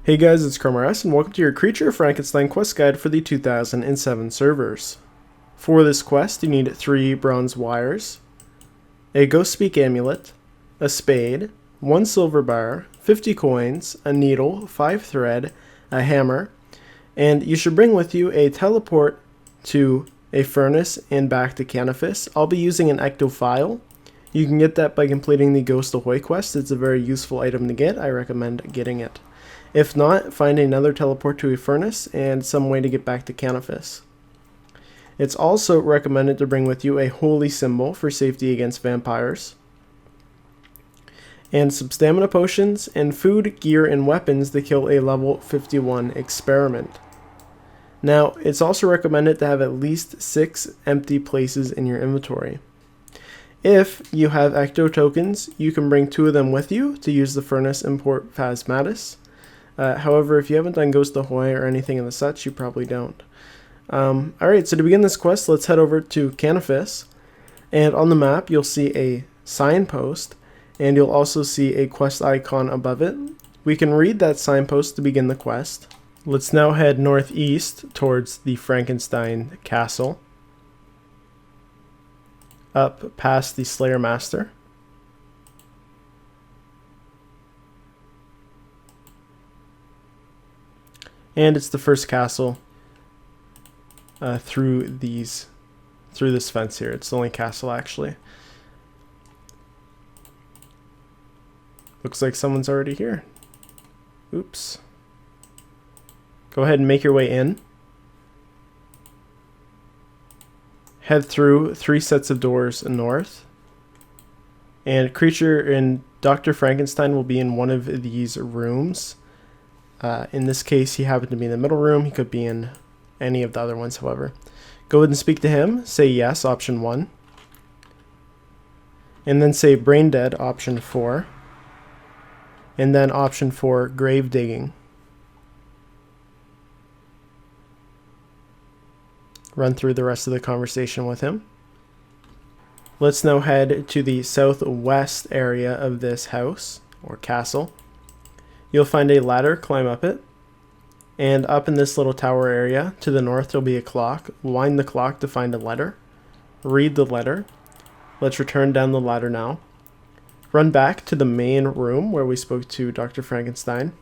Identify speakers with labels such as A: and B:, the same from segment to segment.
A: Hey guys, it's Crumb and welcome to your Creature of Fenkenstrain quest guide for the 2007 servers. For this quest, you need 3 bronze wires, a Ghostspeak amulet, a spade, 1 silver bar, 50 coins, a needle, 5 thread, a hammer, and you should bring with you a teleport to a furnace and back to Canifis. I'll be using an Ectophial. You can get that by completing the Ghosts Ahoy quest. It's a very useful item to get. I recommend getting it. If not, find another teleport to a furnace and some way to get back to Canifis. It's also recommended to bring with you a holy symbol for safety against vampires, and some stamina potions and food, gear, and weapons to kill a level 51 experiment. Now, it's also recommended to have at least 6 empty places in your inventory. If you have Ecto-tokens, you can bring 2 of them with you to use the furnace import Phasmatis. However, if you haven't done Ghosts Ahoy or anything of the such, you probably don't. Alright, so to begin this quest, let's head over to Canifis. And on the map, you'll see a signpost, and you'll also see a quest icon above it. We can read that signpost to begin the quest. Let's now head northeast towards the Frankenstein castle, up past the Slayer Master. And it's the first castle through this fence here. It's the only castle actually. Looks like someone's already here. Oops. Go ahead and make your way in. Head through 3 sets of doors north. And Creature and Dr. Frankenstein will be in one of these rooms. In this case, he happened to be in the middle room. He could be in any of the other ones, however. Go ahead and speak to him. Say yes, option 1. And then say brain dead, option 4. And then option 4, grave digging. Run through the rest of the conversation with him. Let's now head to the southwest area of this house, or castle. You'll find a ladder, climb up it, and up in this little tower area to the north there'll be a clock. Wind the clock to find a letter. Read the letter. Let's return down the ladder now. Run back to the main room where we spoke to Dr. Frankenstein.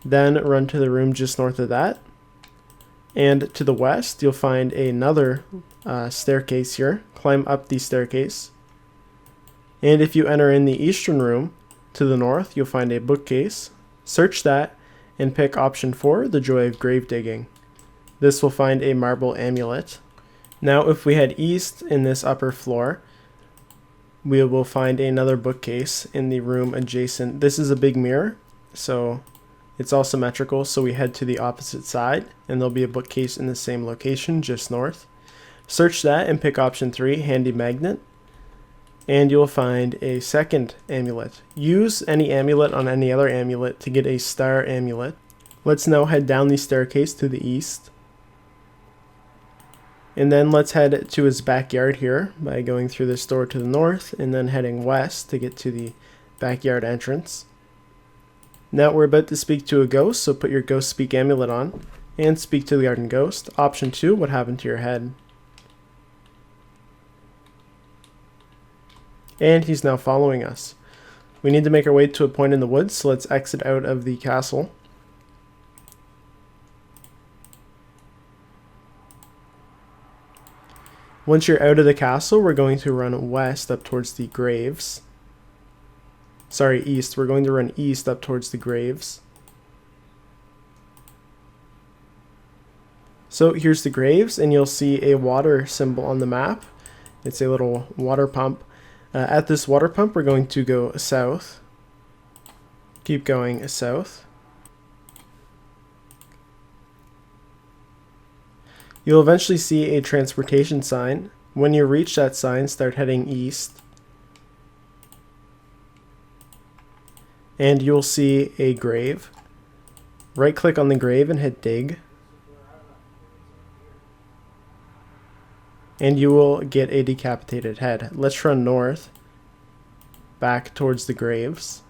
A: Then run to the room just north of that. And to the west you'll find another staircase here. Climb up the staircase. And if you enter in the eastern room, to the north, you'll find a bookcase. Search that and pick option 4, the joy of grave digging. This will find a marble amulet. Now, if we head east in this upper floor, we will find another bookcase in the room adjacent. This is a big mirror, so it's all symmetrical. So we head to the opposite side, and there'll be a bookcase in the same location, just north. Search that and pick option 3, handy magnet. And you'll find a second amulet. Use any amulet on any other amulet to get a star amulet. Let's now head down the staircase to the east. And then let's head to his backyard here by going through this door to the north and then heading west to get to the backyard entrance. Now we're about to speak to a ghost, so put your Ghostspeak amulet on and speak to the garden ghost. Option 2, what happened to your head? And he's now following us. We need to make our way to a point in the woods, so let's exit out of the castle. Once you're out of the castle, we're going to run west up towards the graves. Sorry, east. We're going to run east up towards the graves. So here's the graves, and you'll see a water symbol on the map. It's a little water pump. At this water pump, we're going to go south. Keep going south. You'll eventually see a transportation sign. When you reach that sign, start heading east. And you'll see a grave. Right-click on the grave and hit dig. And you will get a decapitated head. Let's run north, back towards the graves.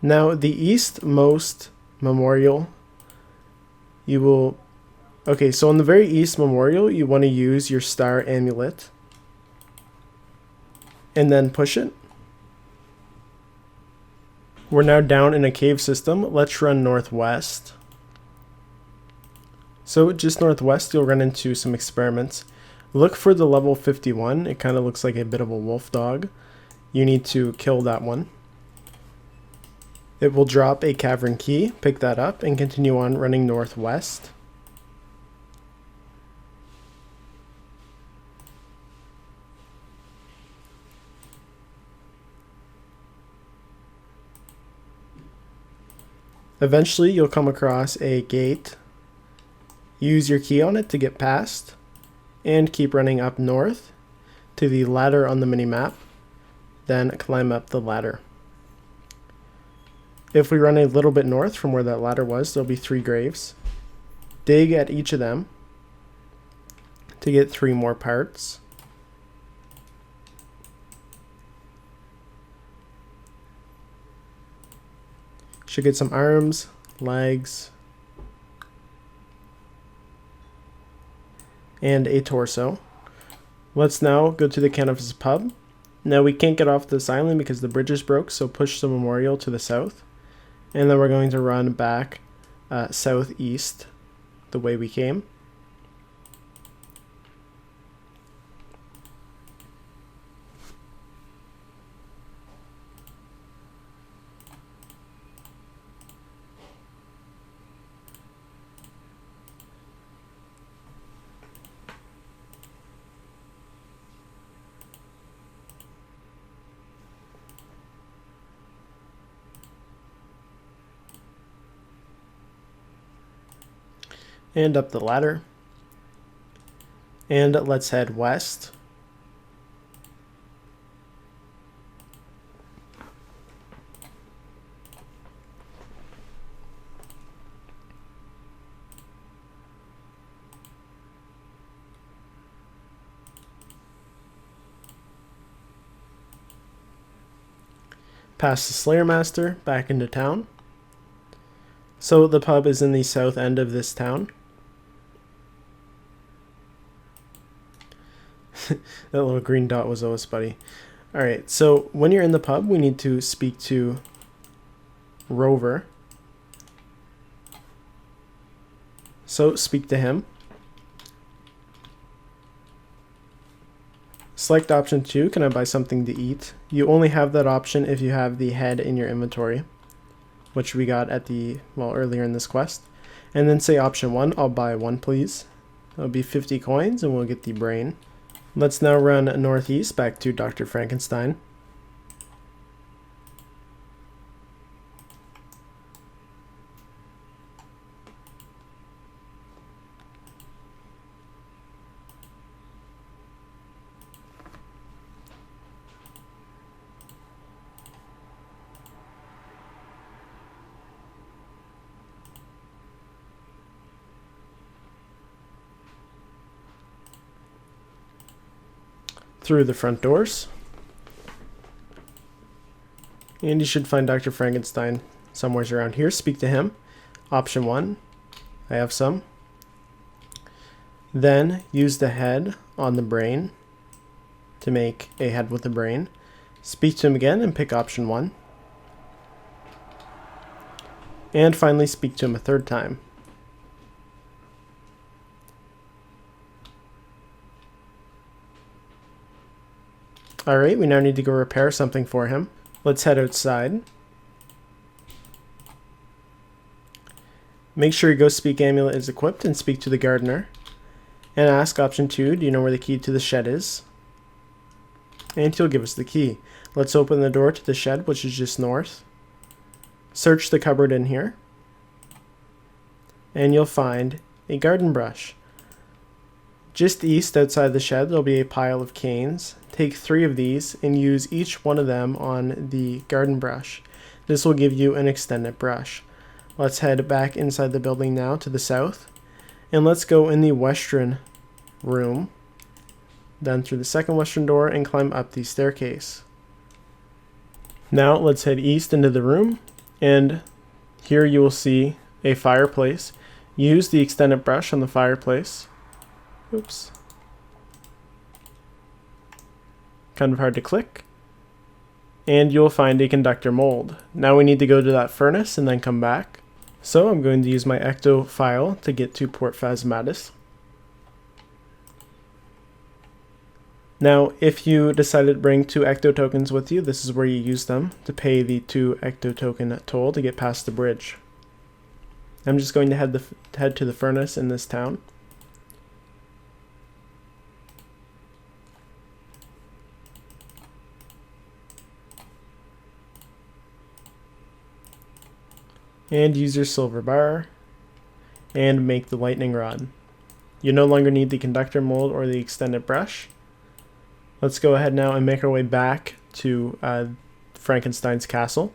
A: Now the eastmost memorial, you will, okay, so on the very east memorial, you want to use your star amulet and then push it. We're now down in a cave system. Let's run northwest. So just northwest, you'll run into some experiments. Look for the level 51. It kind of looks like a bit of a wolf dog. You need to kill that one. It will drop a cavern key. Pick that up and continue on running northwest. Eventually, you'll come across a gate. Use your key on it to get past, and keep running up north to the ladder on the minimap, then climb up the ladder. If we run a little bit north from where that ladder was, there'll be 3 graves. Dig at each of them to get 3 more parts. Should get some arms, legs, and a torso. Let's now go to the Canvas pub. Now we can't get off this island because the bridge is broke, so push the memorial to the south. And then we're going to run back southeast the way we came. And up the ladder. And let's head west. Past the Slayer Master, back into town. So the pub is in the south end of this town. That little green dot was always buddy. Alright, so when you're in the pub, we need to speak to Rover. So speak to him. Select option 2, can I buy something to eat? You only have that option if you have the head in your inventory, which we got at the, well, earlier in this quest. And then say option 1, I'll buy 1 please. That'll be 50 coins and we'll get the brain. Let's now run northeast back to Dr. Frankenstein. Through the front doors. And you should find Dr. Frankenstein somewhere around here. Speak to him. Option 1. I have some. Then use the head on the brain to make a head with the brain. Speak to him again and pick option 1. And finally speak to him a 3rd time. Alright, we now need to go repair something for him. Let's head outside. Make sure your Ghostspeak amulet is equipped and speak to the gardener. And ask option 2, do you know where the key to the shed is? And he'll give us the key. Let's open the door to the shed, which is just north. Search the cupboard in here. And you'll find a garden brush. Just east outside the shed, there'll be a pile of canes. Take 3 of these and use each one of them on the garden brush. This will give you an extended brush. Let's head back inside the building now to the south. And let's go in the western room. Then through the second western door and climb up the staircase. Now let's head east into the room And here you will see a fireplace. Use the extended brush on the fireplace. Oops. Kind of hard to click. And you'll find a conductor mold. Now we need to go to that furnace and then come back. So I'm going to use my Ectophial to get to Port Phasmatis. Now, if you decided to bring 2 Ecto-tokens with you, this is where you use them to pay the 2 Ecto-token toll to get past the bridge. I'm just going to head to the furnace in this town. And use your silver bar and make the lightning rod. You no longer need the conductor mold or the extended brush. Let's go ahead now and make our way back to Frankenstein's castle.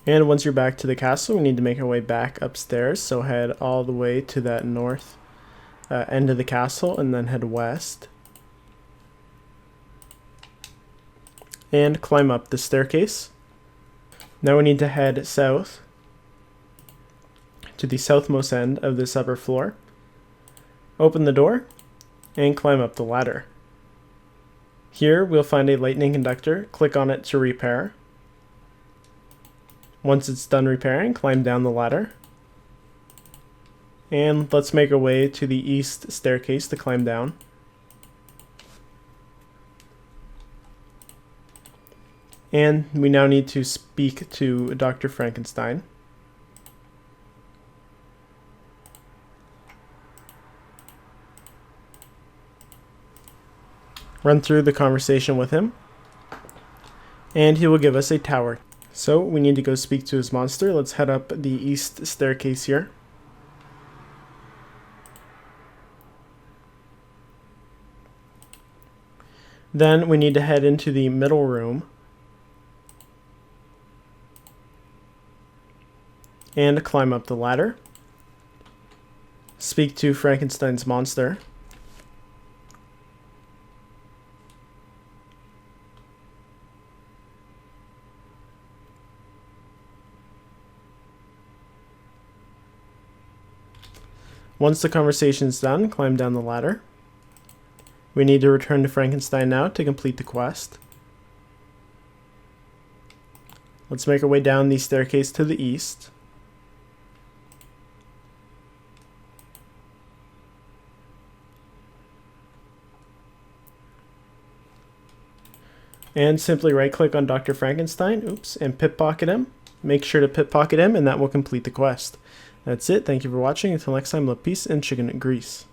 A: And once you're back to the castle, we need to make our way back upstairs. So head all the way to that north end of the castle and then head west. And climb up the staircase. Now we need to head south to the southmost end of this upper floor. Open the door and climb up the ladder. Here we'll find a lightning conductor. Click on it to repair. Once it's done repairing, climb down the ladder. And let's make our way to the east staircase to climb down. And we now need to speak to Dr. Frankenstein. Run through the conversation with him. And he will give us a tower. So we need to go speak to his monster. Let's head up the east staircase here. Then we need to head into the middle room and climb up the ladder. Speak to Frankenstein's monster. Once the conversation's done, climb down the ladder. We need to return to Frankenstein now to complete the quest. Let's make our way down the staircase to the east. And simply right-click on Dr. Frankenstein, and pickpocket him. Make sure to pickpocket him, and that will complete the quest. That's it. Thank you for watching. Until next time, love, peace, and chicken grease.